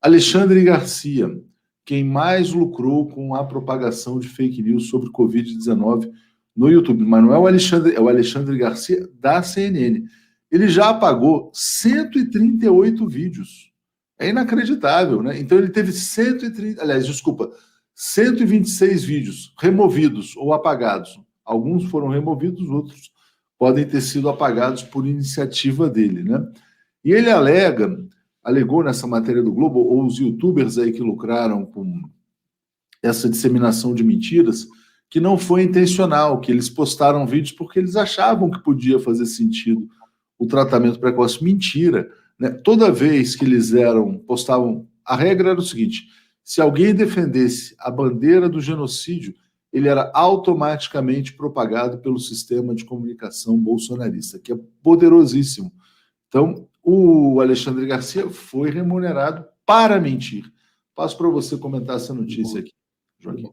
Alexandre Garcia, quem mais lucrou com a propagação de fake news sobre Covid-19 no YouTube. Mas não é o Alexandre Garcia da CNN. Ele já apagou 138 vídeos. É inacreditável, né? Então ele teve 126 vídeos removidos ou apagados. Alguns foram removidos, outros podem ter sido apagados por iniciativa dele, né? E ele alegou nessa matéria do Globo, ou os youtubers aí que lucraram com essa disseminação de mentiras, que não foi intencional, que eles postaram vídeos porque eles achavam que podia fazer sentido o tratamento precoce. Mentira, né? Toda vez que eles postavam, a regra era o seguinte: se alguém defendesse a bandeira do genocídio, ele era automaticamente propagado pelo sistema de comunicação bolsonarista, que é poderosíssimo. Então, o Alexandre Garcia foi remunerado para mentir. Passo para você comentar essa notícia aqui, Joaquim.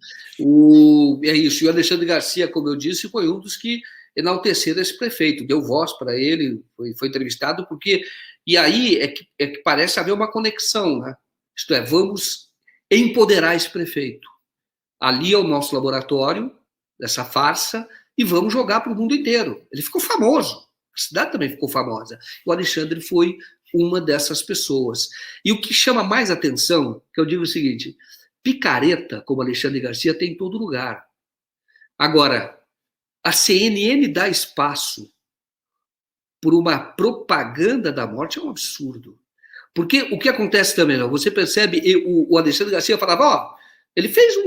É isso. E o Alexandre Garcia, como eu disse, foi um dos que enalteceram esse prefeito, deu voz para ele, foi entrevistado, porque... E aí é que parece haver uma conexão, né? Isto é, vamos empoderar esse prefeito. Ali é o nosso laboratório, dessa farsa, e vamos jogar para o mundo inteiro. Ele ficou famoso. A cidade também ficou famosa. O Alexandre foi uma dessas pessoas. E o que chama mais atenção, que eu digo o seguinte: picareta, como Alexandre Garcia, tem em todo lugar. Agora, a CNN dá espaço por uma propaganda da morte é um absurdo. Porque o que acontece também, você percebe, o Alexandre Garcia falava, ele fez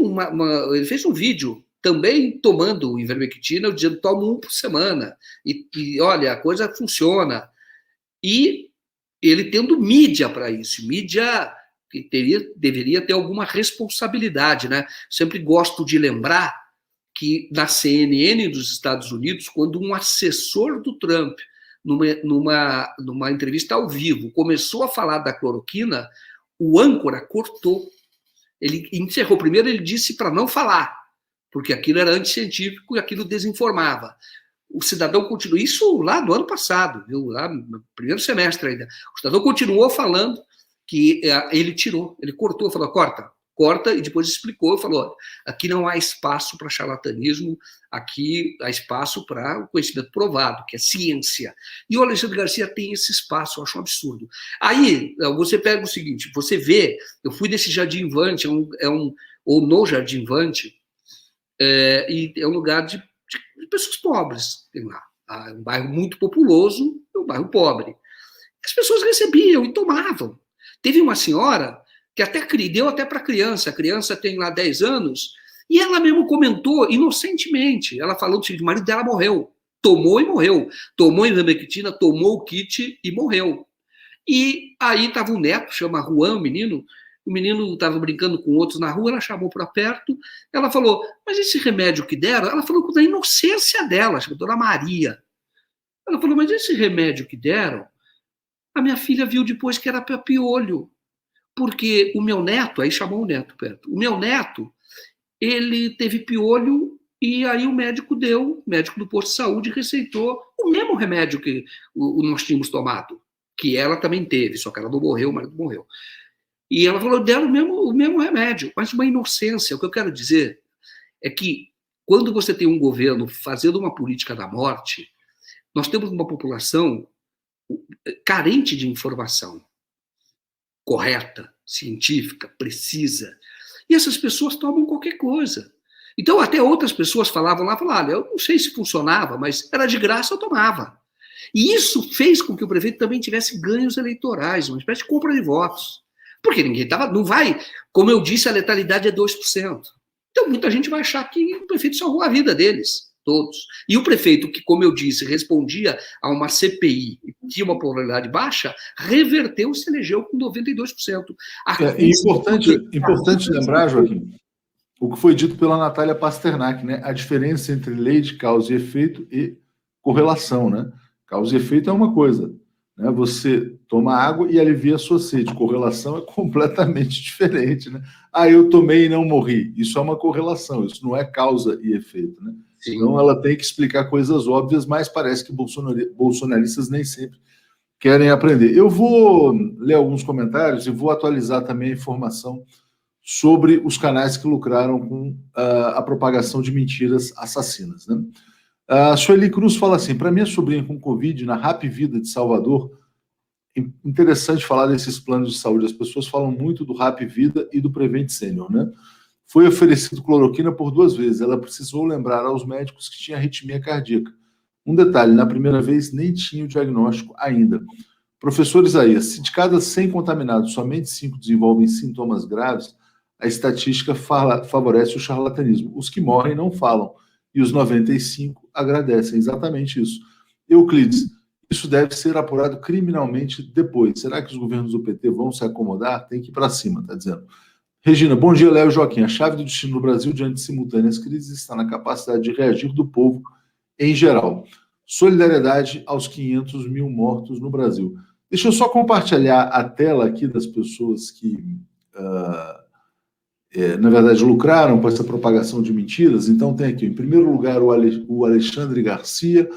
um vídeo também tomando ivermectina, dizendo toma 1 por semana, e olha, a coisa funciona. E ele tendo mídia para isso, mídia que deveria ter alguma responsabilidade, né? Sempre gosto de lembrar que na CNN dos Estados Unidos, quando um assessor do Trump, numa entrevista ao vivo, começou a falar da cloroquina, o âncora cortou. Ele encerrou. Primeiro ele disse para não falar, porque aquilo era anticientífico e aquilo desinformava. O cidadão continuou, isso lá no ano passado, viu? Lá no primeiro semestre ainda. O cidadão continuou falando que ele tirou, ele cortou, falou, corta, e depois explicou e falou, aqui não há espaço para charlatanismo, aqui há espaço para o conhecimento provado, que é ciência. E o Alexandre Garcia tem esse espaço, eu acho um absurdo. Aí, você pega o seguinte, você vê, eu fui nesse Jardim Vante, ou no Jardim Vante, e é um lugar de pessoas pobres, tem lá. É um bairro muito populoso, é um bairro pobre. As pessoas recebiam e tomavam. Teve uma senhora que deu até para a criança tem lá 10 anos, e ela mesmo comentou, inocentemente, ela falou que o marido dela morreu, tomou e morreu, tomou ivermectina, tomou o kit e morreu. E aí estava um neto, chama Juan, o menino estava brincando com outros na rua, ela chamou para perto, ela falou, mas esse remédio que deram, ela falou da inocência dela, chama Dona Maria. Ela falou, mas esse remédio que deram, a minha filha viu depois que era para piolho. Porque o meu neto, aí chamou o neto perto, o meu neto, ele teve piolho e aí o médico do posto de saúde receitou o mesmo remédio que nós tínhamos tomado, que ela também teve, só que ela não morreu, o marido morreu. E ela falou, deram o mesmo remédio, mas uma inocência. O que eu quero dizer é que quando você tem um governo fazendo uma política da morte, nós temos uma população carente de informação correta, científica, precisa. E essas pessoas tomam qualquer coisa. Então, até outras pessoas falavam, olha, eu não sei se funcionava, mas era de graça, eu tomava. E isso fez com que o prefeito também tivesse ganhos eleitorais, uma espécie de compra de votos. Porque ninguém não vai, como eu disse, a letalidade é 2%. Então, muita gente vai achar que o prefeito salvou a vida deles. Todos. E o prefeito, que, como eu disse, respondia a uma CPI e tinha uma probabilidade baixa, reverteu, se elegeu com 92%. Importante lembrar, Joaquim, o que foi dito pela Natália Pasternak, né? A diferença entre lei de causa e efeito e correlação, né? Causa e efeito é uma coisa, né? Você toma água e alivia a sua sede. Correlação é completamente diferente, né? Eu tomei e não morri. Isso é uma correlação, isso não é causa e efeito, né? Sim. Então ela tem que explicar coisas óbvias, mas parece que bolsonaristas nem sempre querem aprender. Eu vou ler alguns comentários e vou atualizar também a informação sobre os canais que lucraram com a propagação de mentiras assassinas, né? A Sueli Cruz fala assim: para minha sobrinha com Covid na Rap Vida de Salvador, interessante falar desses planos de saúde. As pessoas falam muito do Rap Vida e do Prevent Senior, né? Foi oferecido cloroquina por 2 vezes. Ela precisou lembrar aos médicos que tinha arritmia cardíaca. Um detalhe: na primeira vez nem tinha o diagnóstico ainda. Professor Isaías, se de cada 100 contaminados, somente 5 desenvolvem sintomas graves, a estatística favorece o charlatanismo. Os que morrem não falam, e os 95 agradecem. Exatamente isso. Euclides, isso deve ser apurado criminalmente depois. Será que os governos do PT vão se acomodar? Tem que ir para cima, está dizendo. Regina, bom dia, Léo e Joaquim. A chave do destino do Brasil diante de simultâneas crises está na capacidade de reagir do povo em geral. Solidariedade aos 500 mil mortos no Brasil. Deixa eu só compartilhar a tela aqui das pessoas que, na verdade, lucraram com essa propagação de mentiras. Então tem aqui, em primeiro lugar, o Alexandre Garcia,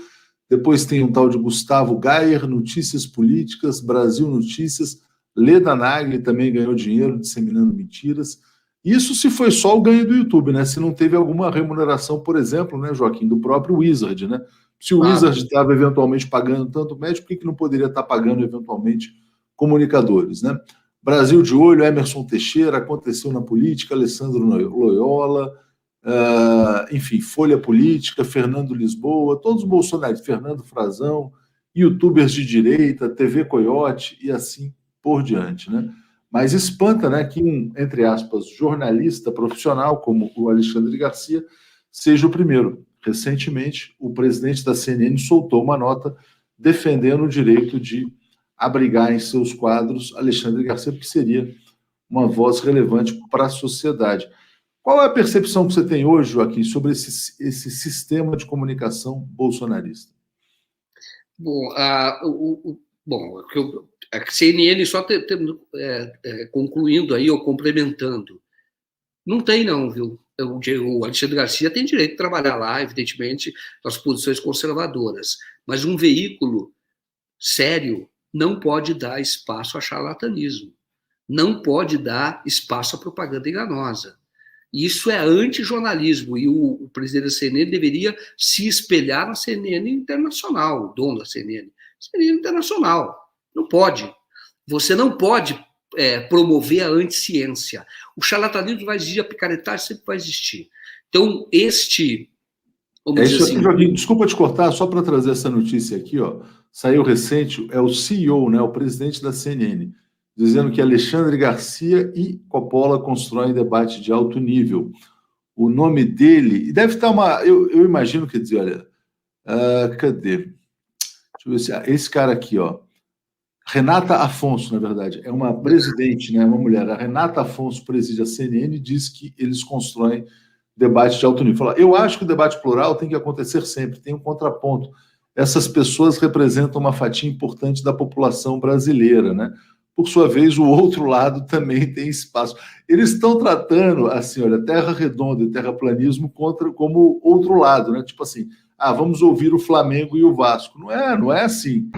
depois tem um tal de Gustavo Gayer, Notícias Políticas, Brasil Notícias, Leda Nagli também ganhou dinheiro disseminando mentiras. Isso se foi só o ganho do YouTube, né? Se não teve alguma remuneração, por exemplo, né, Joaquim, do próprio Wizard, né? Se o Wizard estava eventualmente pagando tanto médico, por que não poderia estar pagando eventualmente comunicadores, né? Brasil de olho, Emerson Teixeira, aconteceu na política, Alessandro Loyola, enfim, Folha Política, Fernando Lisboa, todos os bolsonaristas, Fernando Frazão, youtubers de direita, TV Coyote e assim por diante, né? Mas espanta, né, que um, entre aspas, jornalista profissional como o Alexandre Garcia seja o primeiro. Recentemente, o presidente da CNN soltou uma nota defendendo o direito de abrigar em seus quadros Alexandre Garcia, porque seria uma voz relevante para a sociedade. Qual é a percepção que você tem hoje, Joaquim, sobre esse sistema de comunicação bolsonarista? Bom, a CNN, só concluindo aí, ou complementando, não tem não, viu? O Alexandre Garcia tem direito de trabalhar lá, evidentemente, nas posições conservadoras, mas um veículo sério não pode dar espaço a charlatanismo, não pode dar espaço à propaganda enganosa. Isso é antijornalismo, e o presidente da CNN deveria se espelhar na CNN Internacional, o dono da CNN Internacional. Não pode. Você não pode promover a anticiência. O charlatanismo vai existir, a picaretagem sempre vai existir. Então, vamos dizer assim... Joaquim, desculpa te cortar, só para trazer essa notícia aqui, ó, saiu recente, é o CEO, né, o presidente da CNN, dizendo que Alexandre Garcia e Coppola constroem debate de alto nível. O nome dele... E deve estar uma... Eu imagino, quer dizer, olha... cadê? Deixa eu ver se... esse cara aqui, ó. Renata Afonso, na verdade, é uma presidente, né, uma mulher. A Renata Afonso preside a CNN e diz que eles constroem debate de alto nível. Fala, eu acho que o debate plural tem que acontecer sempre, tem um contraponto. Essas pessoas representam uma fatia importante da população brasileira, né? Por sua vez, o outro lado também tem espaço. Eles estão tratando, assim, olha, terra redonda e terraplanismo como outro lado, né? Tipo assim, vamos ouvir o Flamengo e o Vasco. Não é assim.